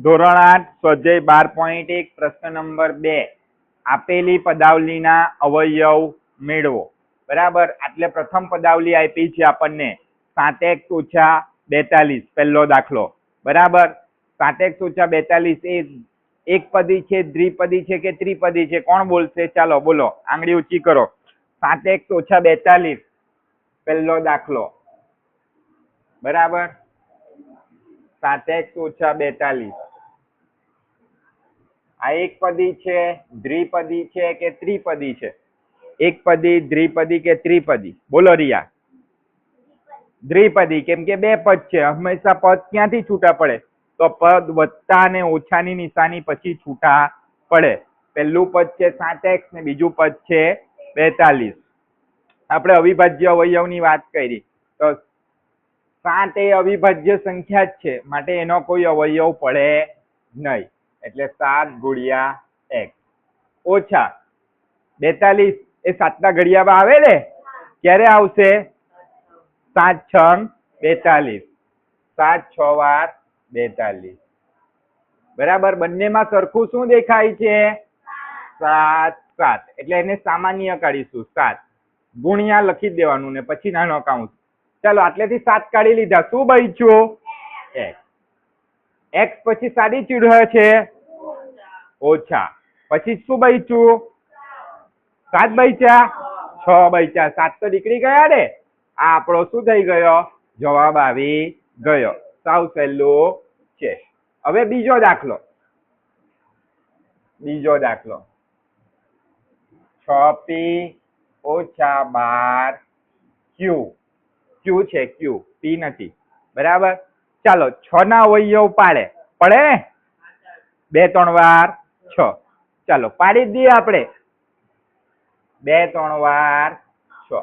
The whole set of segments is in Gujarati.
ધોરણ 8 સ્વાધ્યાય 12.1 પ્રશ્ન નંબર 2 આપેલી પદાવલીના અવયવ મેળવો. બરાબર, એટલે પ્રથમ પદાવલી આપી છે આપણને 7x - 42 પહેલો દાખલો. બરાબર, 7x - 42 એ એકપદી છે, દ્વિપદી છે કે ત્રિપદી છે? કોણ બોલશે? ચાલો બોલો, આંગળી ઊંચી કરો. 7x - 42 પહેલો દાખલો. બરાબર, 7x - 42 આ એકપદી છે, દ્વિપદી છે કે ત્રિપદી છે? એકપદી, દ્વિપદી કે ત્રિપદી? બોલો રિયા. દ્વિપદી, કેમ કે બે પદ છે. હંમેશા પદ ક્યાંથી છૂટા પડે? તો પદ વત્તા અને ઓછાની નિશાની પછી છૂટા પડે. પહેલું પદ છે 7x ને બીજું પદ છે 42. આપણે અવિભાજ્ય અવયવની વાત કરી તો 7 એ અવિભાજ્ય સંખ્યા જ છે, માટે એનો કોઈ અવયવ પડે નહીં. એટલે 7 ગુણ્યા x ઓછા 42 એ 7 ના ઘડિયામાં આવે ને? ક્યારે આવશે? 7 × 6 = 42. 7 × 6 = 42. બરાબર, બંનેમાં સરખું શું દેખાય છે? 7 7. એટલે એને સામાન્ય કાઢીશું. 7 ગુણ્યા લખી દેવાનું ને પછી નાનો કાઉન્સ. ચાલો, આટલેથી 7 કાઢી લીધા. શું બચ્યું? x. x પછી સાદી ચિહ્ન છે ઓછા. પછી શું બચ્યું? 7 બચ્યા, 6 બચ્યા. 7 તો નીકળી ગયા ને? આ આપણો શું થઈ ગયો? જવાબ આવી ગયો. સાવ સહેલું છે. હવે બીજો દાખલો. 6p - 12q. q છે, q, p નથી. બરાબર, ચાલો 6 ના અવયવ પડે ને? 2 3 વાર 6. ચાલો પાડી જ દઈએ આપણે. 2 3 વાર 6.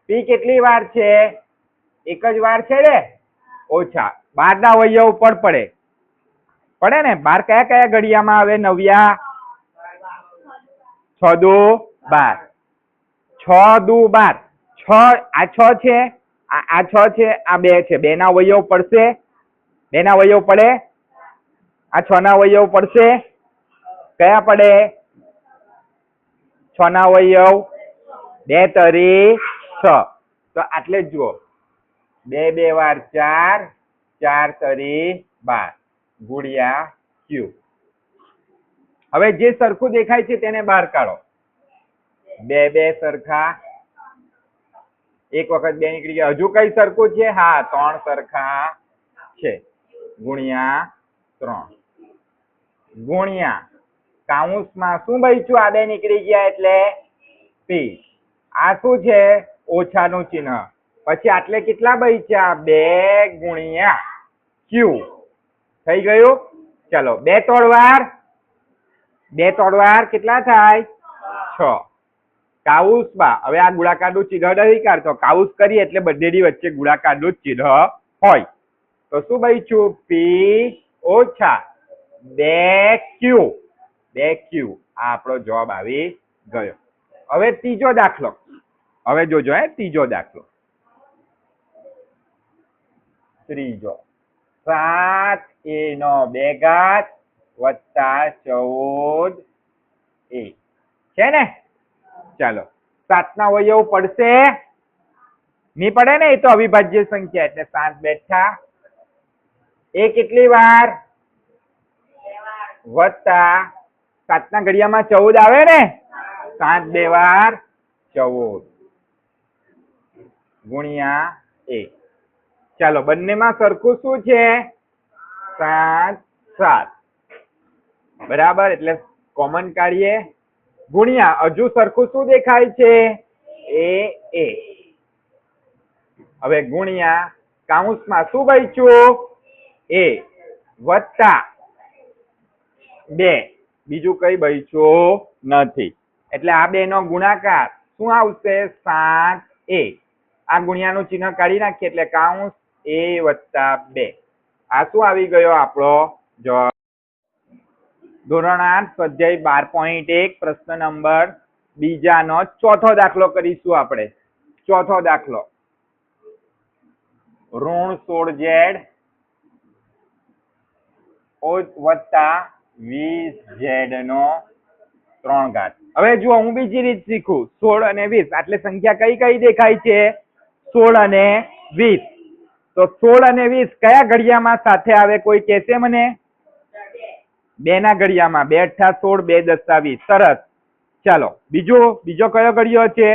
p કેટલી વાર છે? એક જ વાર છે ને? ઓછા 12 ના અવયવ પડે ને? 12 કયા કયા ઘડિયામાં આવે? નવ્યા 6 દુ 12. 6 દુ 12. 6 આ 6 છે, આ 6 છે, આ 2 છે. 2 ના અવયવ પડશે? 2 ના અવયવ પડે? આ 6 ના અવયવ પડશે? કયા પડે? 6 ના અવયવ 2 તરી 6. તો આટલે જ જુઓ. 2 2 વાર 4, 4 તરી 12 ગુણ્યા q. હવે જે સરખું દેખાય છે તેને બહાર કાઢો. 2 2 સરખા, એક વખત 2 નીકળી ગયા. હજુ કઈ સરખું છે? હા, 3 સરખા છે ગુણ્યા 3 ગુણ્યા કાઉન્સમાં શું બચ્યું? આ 2 નીકળી ગયા એટલે p. આ શું છે? ઓછાનું ચિહ્ન. પછી આટલે કેટલા બચ્યા? 2 ગુણ્યા q. થઈ ગયું? ચલો 2 3 વાર 2 3 વાર કેટલા થાય? 6. કાઉન્સમાં હવે આ ગુણાકારનું ચિહ્ન નથી કાઢતો. કાઉન્સ કરીએ એટલે બંનેની વચ્ચે ગુણાકારનું ચિહ્ન હોય. તો શું બચ્યું? p ઓછા 2q. 2q. આ આપણો જવાબ આવી ગયો. હવે ત્રીજો દાખલો. હવે જોજો ત્રીજો દાખલો. ત્રીજો 7a² વત્તા 14a છે ને? ચાલો, 7 ના અવયવ પડશે? નહીં પડે ને? એ તો અવિભાજ્ય સંખ્યા એટલે 7 બેઠા. એ કેટલી વાર? વત્તા 7 ના ઘડિયામાં 14 આવે ને? 7 2 વાર 14 ગુણ્યા a. ચાલો, બંનેમાં સરખું શું છે? 7 7. બરાબર, એટલે કોમન કાઢીએ. ગુણ્યા હજુ સરખું શું દેખાય છે? a. હવે ગુણ્યા કાઉન્સમાં શું બચ્યું? a વત્તા 2. બીજું કઈ બચ્યું નથી. એટલે આ 2 નો ગુણાકાર શું આવશે? 7a. આ ગુણ્યાનું ચિહ્ન કાઢી નાખીએ એટલે કાઉન્સ a વત્તા 2. આ શું આવી ગયો આપણો જવાબ? ધોરણ 8 સ્વાધ્યાય 12.1 પ્રશ્ન નંબર બીજાનો ચોથો દાખલો કરીશું આપણે. ચોથો દાખલો. ઋણ 16z વત્તા 20z નો 3 ઘાત. હવે જુઓ હું બીજી રીત શીખું. 16 અને 20 એટલે સંખ્યા કઈ કઈ દેખાય છે? 16 અને 20. તો 16 અને 20 કયા ઘડિયામાં સાથે આવે? કોઈ કહેશે મને? 2 ના ઘડિયામાં. 2 અઠ્ઠા 16, 2 દસા 20. સરસ. ચાલો બીજો કયો ઘડિયો છે?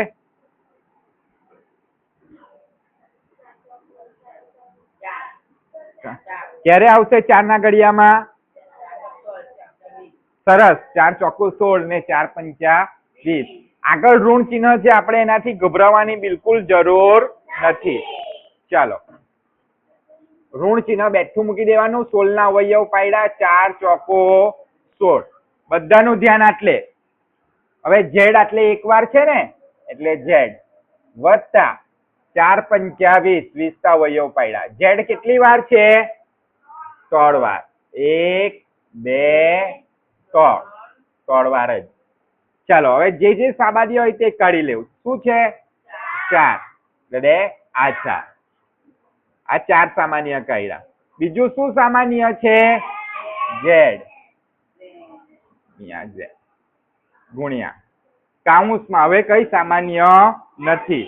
ક્યારે આવશે 4 ના ઘડિયામાં? સરસ. 4 ચોકુ 16 ને 4 પંચા 20. આગળ ઋણ ચિહ્ન છે, આપણે એનાથી ગભરાવાની બિલકુલ જરૂર નથી. ચાલો ઋણ ચિહ્ન બેઠું મૂકી દેવાનું. 16 ના અવયવ પાડ્યા. 4 ચોકો 16. બધાનું ધ્યાન આટલે. હવે ઝેડ એટલે એક વાર છે ને, એટલે ઝેડ વત્તા 4 પંચા 20. 20 ના અવયવ પાડ્યા. ઝેડ કેટલી વાર છે? 3 વાર. 1 2 3 વાર જ. ચાલો હવે જે સાબાદી હોય તે કાઢી લેવું. શું છે? 4 એટલે આ 4. આ 4 સામાન્ય કાઢ્યા. બીજું શું સામાન્ય છે? ઝેડ ગુણ્યા કાઉન્સમાં. હવે કઈ સામાન્ય નથી.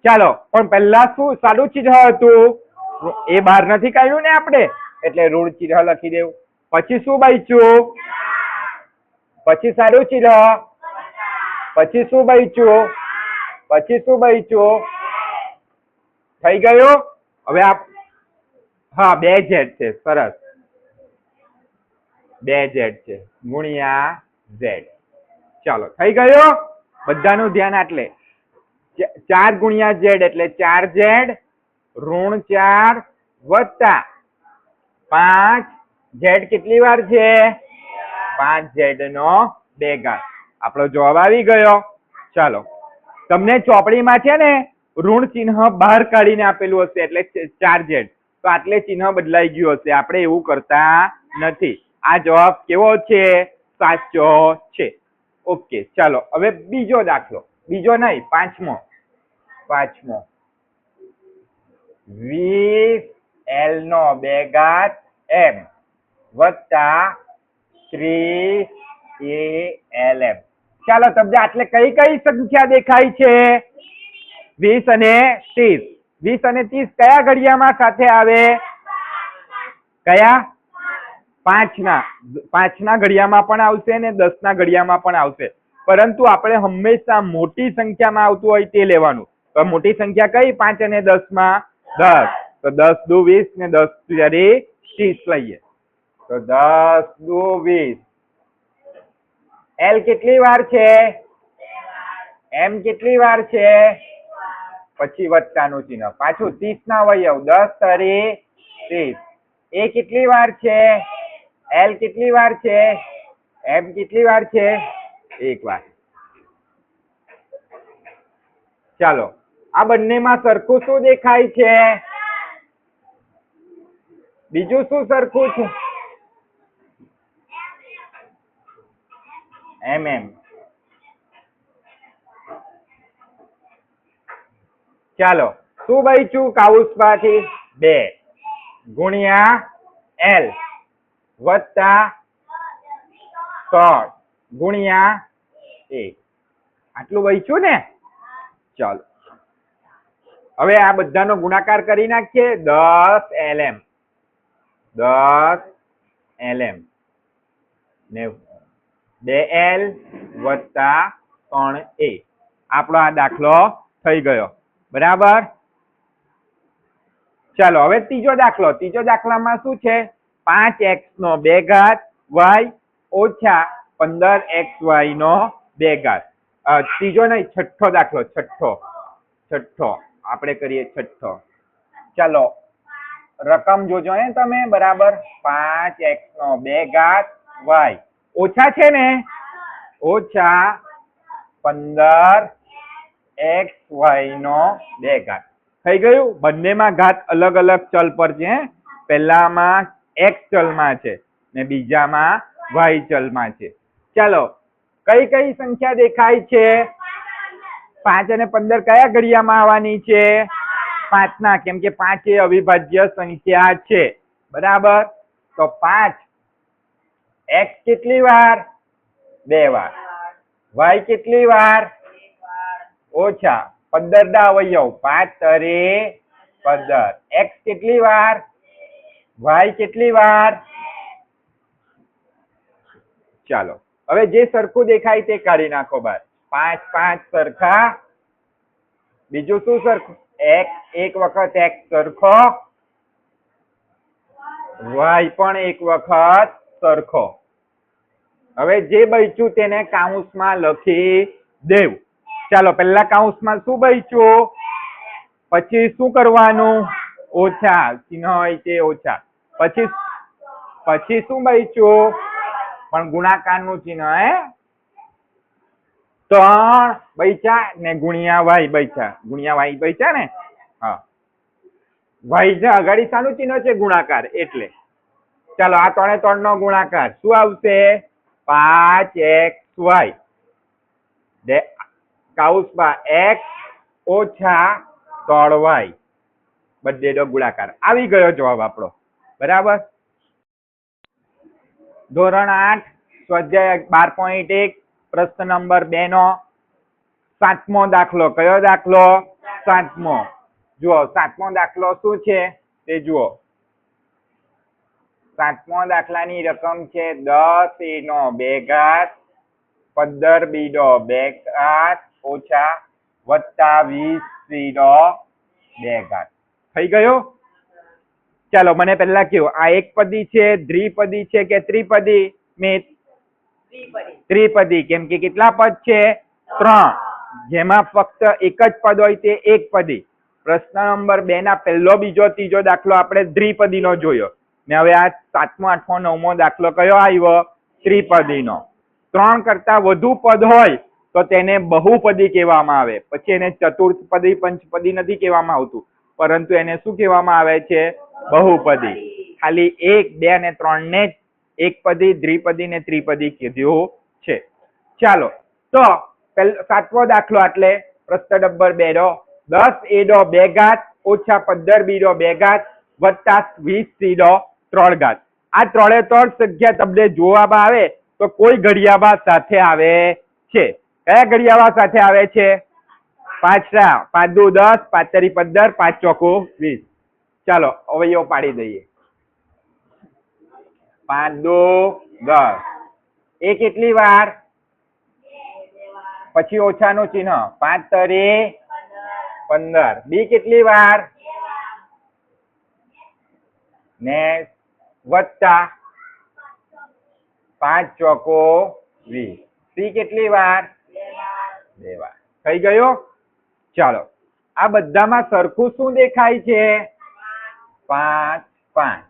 ચાલો પણ પહેલા શું સાદું ચિહ્ન હતું? એ બહાર નથી કાઢ્યું ને આપણે, એટલે ઋણ ચિહ્ન લખી દેવું. પછી શું બચ્યું? પછી સાદું ચિહ્ન. પછી શું બચ્યું? પછી શું બચ્યું? થઈ ગયું. હવે હા 2z છે. સરસ. 2z છે ગુણ્યા z. ચાલો થઈ ગયો. બધાનું ધ્યાન આટલે. 4 ગુણ્યા z એટલે 4z ઋણ 4 વત્તા 5. z કેટલી વાર છે? 5z નો 2 ઘાત. આપણો જવાબ આવી ગયો. ચાલો તમને ચોપડીમાં છે ને ઋણ ચિહ્ન બહાર કાઢીને આપેલું હશે, એટલે 4z. તો આટલે ચિહ્ન બદલાઈ ગયું હશે. આપણે એવું કરતા નથી. આ જવાબ કેવો છે? સાચો છે. ઓકે. ચાલો હવે બીજો દાખલો. બીજો નહીં, પાંચમો. 20l નો 2 ઘાત m વત્તા 30alm. ચાલો તમને આટલે કઈ કઈ સંખ્યા દેખાય છે? 20 અને 30. 20 અને 30 કયા ઘડિયામાં સાથે આવે? કયા? 5 ના ઘડિયામાં પણ આવશે ને 10 ના ઘડિયામાં પણ આવશે. પરંતુ આપણે હંમેશા મોટી સંખ્યામાં આવતું હોય તે લેવાનું. તો મોટી સંખ્યા કઈ? 5 અને 10 માં? 10. તો 10 દુ 20 ને 10 ત્યારે 30 લઈએ. તો 10 દુ 20. L કેટલી વાર છે? M કેટલી વાર છે? પછી વત્તાનું ચિહ્ન. પાછું 30 ના અવયવ. 10 તરી 30. A કેટલી વાર છે? L કેટલી વાર છે? M કેટલી વાર છે? 1 વાર. ચાલો આ બંનેમાં સરખું શું દેખાય છે? બીજું શું સરખું છે? mm. ચાલો શું બચ્યું? કાઉન્સમાંથી 2 ગુણ્યા L વત્તા 3 ગુણ્યા 1. આટલું બચ્યું ને? ચાલો હવે આ બધાનો ગુણાકાર કરી નાખીએ. 10lm 10lm ને 2l વત્તા 3a. આપણો આ દાખલો થઈ ગયો. બરાબર. ચાલો હવે ત્રીજો દાખલો. ત્રીજો દાખલામાં શું છે? 5x નો 2 ઘાત y ઓછા 15xy નો 2 ઘાત. ત્રીજો નહીં, છઠ્ઠો દાખલો. છઠ્ઠો આપણે કરીએ. છઠ્ઠો. ચાલો રકમ જોજો હે તમે. બરાબર. 5x નો 2 ઘાત y ઓછા છે ને? ઓછા 15xy નો 2 ઘાત. થઈ ગયું. બંનેમાં ઘાત અલગ અલગ ચલ પર છે. પહેલામાં x ચલમાં છે ને બીજામાં y ચલમાં છે. ચાલો કઈ કઈ સંખ્યા દેખાય છે? 5 અને 15 કયા ઘડિયામાં આવવાની છે? 5 ના. કેમ કે 5 એ અવિભાજ્ય સંખ્યા છે. બરાબર. તો 5 x કેટલી વાર? 2 વાર. y કેટલી વાર? ઓછા 15 ના અવયવ 5 તરે 15. x કેટલી વાર? y કેટલી વાર? ચાલો હવે જે સરખું દેખાય તે કાઢી નાખો બહાર. 5 5 સરખા. બીજું શું સરખું? x એક વખત x સરખો, y પણ એક વખત સરખો. હવે જે બચ્યું તેને કૌંસમાં લખી દેવું. ચાલો પહેલા કૌંસમાં શું બચ્યું? પછી શું કરવાનું? ઓછા ચિહ્ન હોય તે ઓછા. પછી શું બચ્યું? પણ ગુણાકારનું ચિહ્ન. 3 બચ્યા ને ગુણ્યા y બચ્યા. ગુણ્યા y બચ્યા ને? હા, y ને અગાડી શાનું ચિહ્ન છે? ગુણાકાર. એટલે ચાલો આ 3 3 નો ગુણાકાર શું આવશે? 5xy કૌંસમાં x ઓછા 3y બંનેનો ગુણાકાર. આવી ગયો જવાબ આપણો. બરાબર. ધોરણ 8 સ્વાધ્યાય 12.1 પ્રશ્ન નંબર 2 નો 7મો દાખલો. કયો દાખલો? 7મો. જુઓ 7મો દાખલો શું છે તે જુઓ. 7મો દાખલાની રકમ છે 10 નો 2 ઘાત 15 b નો 2 ઘાત ઓછા વત્તા 20 નો 2 ઘાત. થઈ ગયો? ચાલો મને પહેલા કહો, આ એક પદી છે, દ્વિપદી છે કે ત્રિપદી? મિત ત્રિપદી. કેમ કે કેટલા પદ છે? 3. જેમાં ફક્ત એક જ પદ હોય તે એક પદી. પ્રશ્ન નંબર 2 ના પહેલો, બીજો, ત્રીજો દાખલો આપણે દ્વિપદીનો જોયો ને હવે આ 7મો 8મો 9મો દાખલો કયો આવ્યો? ત્રિપદીનો. 3 કરતા વધુ પદ હોય તો તેને બહુપદી કહેવામાં આવે. પછી એને ચતુર્થપદી પંચપદી નથી કહેવામાં આવતું, પરંતુ એને શું કહેવામાં આવે છે? બહુપદી. ખાલી 1 2 અને 3 ને એકપદી, દ્વિપદી ને ત્રિપદી કીધું છે. ચાલો તો 7મો દાખલો એટલે પ્રશ્ન નંબર 2 નો 10 a નો 2 ઘાત ઓછા 15 b નો 2 ઘાત વત્તા 20 c નો 3 ઘાત. આ 3 સંખ્યા તમને જોવામાં આવે તો કોઈ ઘડિયામાં સાથે આવે છે. કયા ઘડિયામાં સાથે આવે છે? 5 5 દુ 10, 5 તરી 15, 5 ચોકુ 20. ચાલો અવયવ પાડી દઈએ. 5 દુ 10. એ કેટલી વાર? પછી ઓછાનું ચિહ્ન. 5 તરી 15. બી કેટલી વાર? ને વત્તા 5 ચોકો 20. સી કેટલી વાર? 2 વાર. થઈ ગયો? ચાલો આ બધામાં સરખું શું દેખાય છે? 5 5.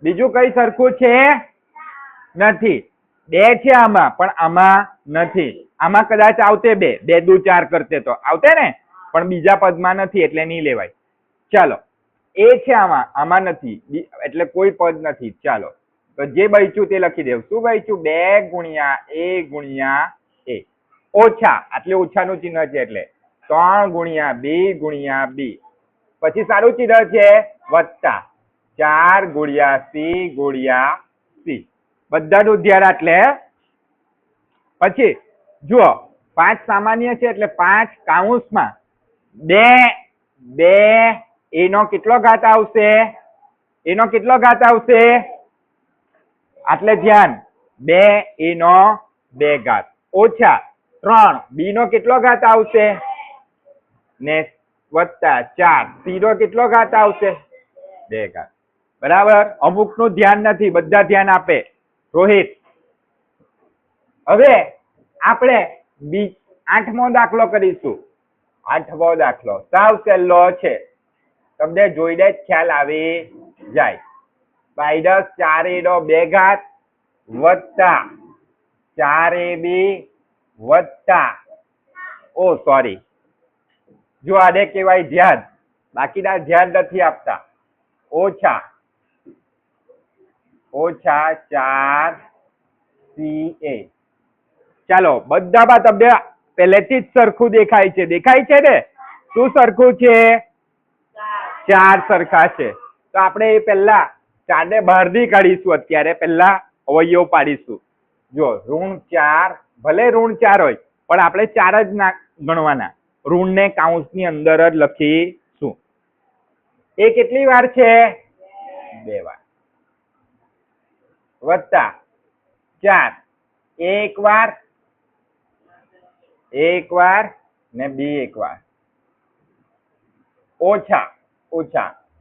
બીજું કઈ સરખું છે? નથી. 2 છે આમાં, પણ આમાં નથી. આમાં કદાચ આવતે 2 2 દુ 4 કરતે તો આવતે ને, પણ બીજા પદમાં નથી એટલે નહીં લેવાય. ચાલો એ છે આમાં નથી એટલે કોઈ પદ નથી. ચાલો તો જે બચ્યું તે લખી દેવું. શું બચ્યું? 2 ગુણ્યા a ગુણ્યા a ઓછા, એટલે ઓછાનું ચિહ્ન છે એટલે 3 ગુણ્યા b. પછી સારું ચિહ્ન છે વત્તા 4 ગુણ્યા c. બધાનું ધ્યાન. એટલે પછી જુઓ 5 સામાન્ય છે એટલે 5 કૌંસમાં 2 એનો કેટલો ઘાત આવશે? એનો કેટલો ઘાત આવશે? એટલે ધ્યાન 2 એનો 2 ઘાત ઓછા 3 બી નો કેટલો ઘાત આવશે? ને વત્તા 4 સી નો કેટલો ઘાત આવશે? 2 ઘાત. બરાબર. અમુક નું ધ્યાન નથી, બધા ધ્યાન આપે. રોહિત, હવે આપણે 8મો દાખલો કરીશું. 8મો દાખલો સાવ સહેલો છે, તમને જોઈને જ ખ્યાલ આવી જાય. -4a નો 2 ઘાત વત્તા 4ab વત્તા સોરી, જો આને કહેવાય ધ્યાન, બાકીના ધ્યાન નથી આપતા. ઓછા 4ca. ચાલો બધામાં તમને પહેલેથી જ સરખું દેખાય છે. દેખાય છે ને? શું સરખું છે? 4 સરખા છે. તો આપણે એ પહેલા 4 ને બહારથી કાઢીશું અત્યારે, પહેલા અવયવ પાડીશું. જો -4, ભલે -4 હોય પણ આપણે 4 જ ના ગણવાના, ઋણને કાઉન્સની અંદર જ લખીશું. એ કેટલી વાર છે? 2 વાર. વત્તા 4, એક વાર ને બી એક વાર, ઓછા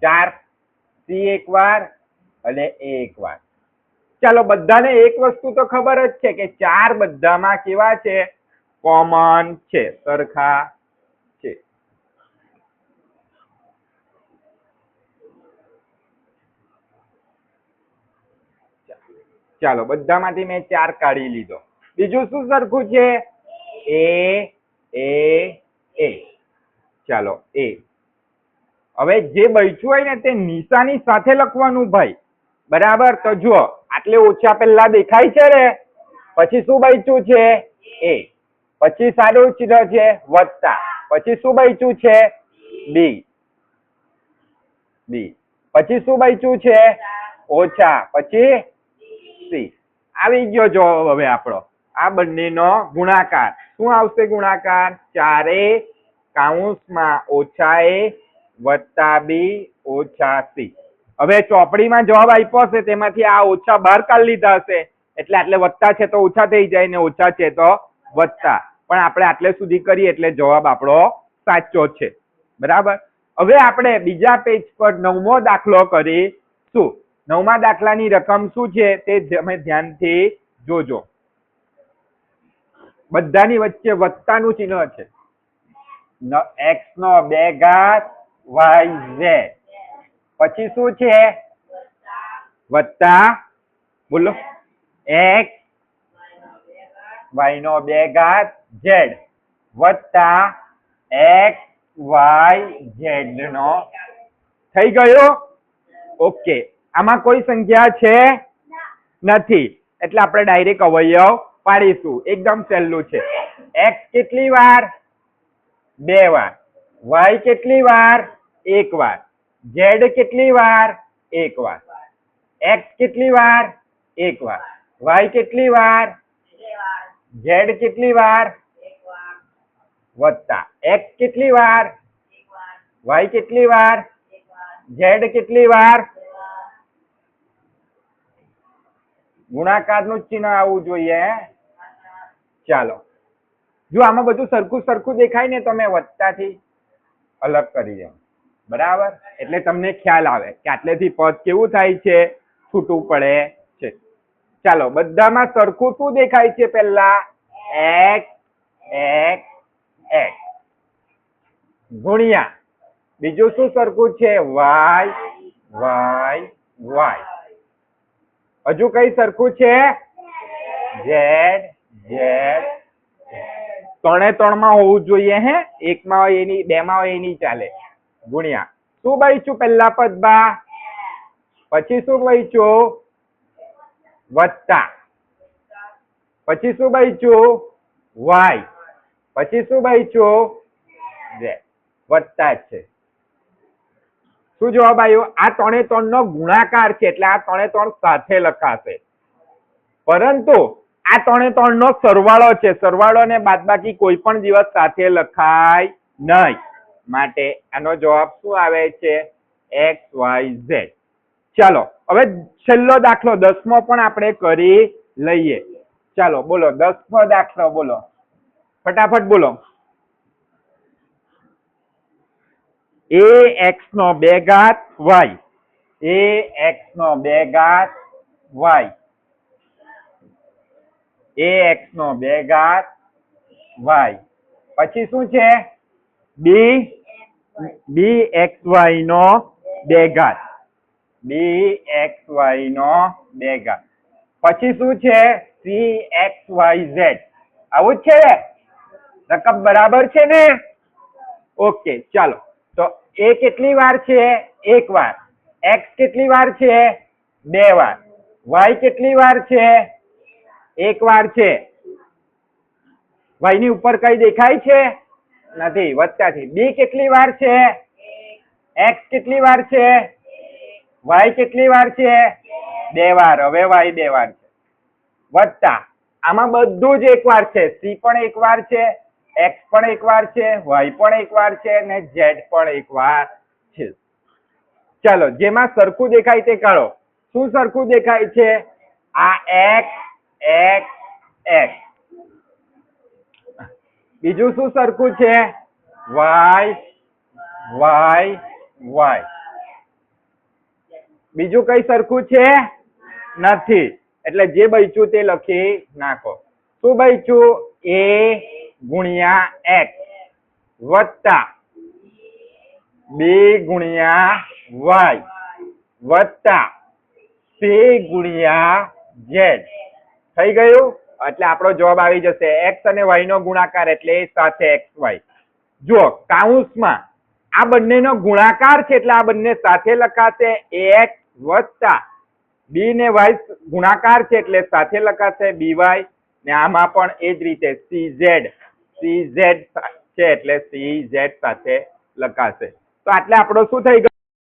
4 સી એક વાર અને એ એક વાર. ચાલો, બધાને એક વસ્તુ તો ખબર જ છે કે 4 બધામાં કેવા છે? કોમન છે, સરખા છે. ચાલો, બધામાંથી મેં 4 કાઢી લીધો. બીજું શું સરખું છે? એ. ચાલો, એ. હવે જે બચ્યું હોય ને તે નિશાની સાથે લખવાનું ભાઈ, બરાબર? તો જુઓ, આટલે ઓછા પહેલા દેખાય છે ને, પછી શું બચ્યું છે? એ. પછી સાદું ચિહ્ન છે વત્તા, પછી શું બચ્યું છે? બી. પછી શું બચ્યું છે? ઓછા, પછી સી. આવી ગયો જવાબ હવે આપણો. આ બંનેનો ગુણાકાર. શું આવશે ગુણાકાર? 4a કાઉન્સમાં ઓછા a વત્તા બી ઓછા સી. હવે ચોપડીમાં જવાબ આપ્યો હશે તેમાંથી આ ઓછા બહાર કાઢી લીધા હશે, એટલે આટલે વત્તા છે તો ઓછા થઈ જાય ને ઓછા છે તો વત્તા. પણ આપણે આટલે સુધી કરીએ એટલે જવાબ આપણો સાચો છે. બરાબર? હવે આપણે બીજા પેજ પર 9મો દાખલો કરીશું. 9મા દાખલાની રકમ શું છે તે તમે ધ્યાનથી જોજો. બધાની વચ્ચે વત્તાનું ચિહ્ન છે. x નો 2 ઘાત yz. પછી શું છે? વત્તા, બોલો, x y નો 2 ઘાત z વત્તા x y z નો. થઈ ગયો? ઓકે. આમાં કોઈ સંખ્યા છે નથી, એટલે આપણે ડાયરેક્ટ અવયવ પાડીશું. એકદમ સહેલું છે. x કેટલી વાર? 2 વાર. y કેટલી વાર? 1 વાર. z કેટલી વાર? 1 વાર. x કેટલી વાર? 1 વાર. y કેટલી વાર? z કેટલી વાર? વત્તા x કેટલી વાર? y કેટલી વાર? z કેટલી વાર? ગુણાકારનું ચિહ્ન આવવું જોઈએ. ચાલો, જો આમાં બધું સરખું દેખાય ને તો મેં વત્તાથી અલગ કરી દઉં. બરાબર? એટલે તમને ખ્યાલ આવે કે આટલેથી પદ કેવું થાય છે? છૂટું પડે છે. ચાલો, બધામાં સરખું શું દેખાય છે? પહેલા x ગુણ્યા બીજું શું સરખું છે? y. હજુ કઈ સરખું છે? z. 3 માં હોવું જોઈએ. હે, 1 માં હોય એની, 2 માં હોય એની ચાલે. ગુણ્યા શું બચ્યું પહેલા પદમાં? પછી શું બચ્યું? વત્તા. પછી શું બચ્યું? y. પછી શું બચ્યું? z. વત્તા છે. શું જવાબ આવ્યો? આ 3 નો ગુણાકાર છે એટલે આ 3 સાથે લખાશે. પરંતુ આ 3 નો સરવાળો છે. સરવાળો ને બાદબાકી કોઈ પણ દિવસ સાથે લખાય નહીં. માટે આનો જવાબ શું આવે છે? x y z. ચાલો, હવે છેલ્લો દાખલો 10મો પણ આપણે કરી લઈએ. ચાલો બોલો, 10મો દાખલો બોલો, ફટાફટ બોલો. ax નો 2 ઘાત y. ax નો 2 ઘાત y. ax નો 2 ઘાત y. પછી શું છે? bxy નો 2 ઘાત. bxy નો 2 ઘાત. પછી શું છે? cxyz. આવું જ છે? રકમ બરાબર છે ને? ઓકે. ચાલો, તો a કેટલી વાર છે? 1 વાર. x કેટલી વાર છે? 2 વાર. y કેટલી વાર છે? 1 વાર છે. y ની ઉપર કઈ દેખાય છે? નથી, વત્તા છે. b કેટલી વાર છે? x કેટલી વાર છે? વાય કેટલી વાર છે? 2 વાર. હવે વાય 2 વાર છે. વત્તા આમાં બધું જ એક વાર છે. સી પણ એક વાર છે, એક્સ પણ એક વાર છે, વાય પણ એક વાર છે અને ઝેડ પણ એક વાર છે. ચાલો, જેમાં સરખું દેખાય તે કાઢો. શું સરખું દેખાય છે? આ એક્સ એક્સ એક્સ. બીજું શું સરખું છે? Y y y. બીજું કઈ સરખું છે? નથી. એટલે જે બચ્યું તે લખી નાખો. શું બચ્યું? એ ગુણ્યા એક્સ વત્તા બી ગુણ્યા વાય વત્તા સી ગુણ્યા ઝેડ. થઈ ગયું? એટલે આપણો જવાબ આવી જશે એક્સ અને વાય નો ગુણાકાર એટલે એ સાથે એક્સ વાય. જુઓ કાઉન્સમાં આ બંનેનો ગુણાકાર છે એટલે આ બંને સાથે લખાશે. એક્સ વત્તા બી ને વાય ગુણાકાર છે એટલે સાથે લખાશે બીવાય. ને આમાં પણ એ જ રીતે સીઝેડ છે એટલે સીઝેડ સાથે લખાશે. તો આટલે આપણો શું થઈ ગયો?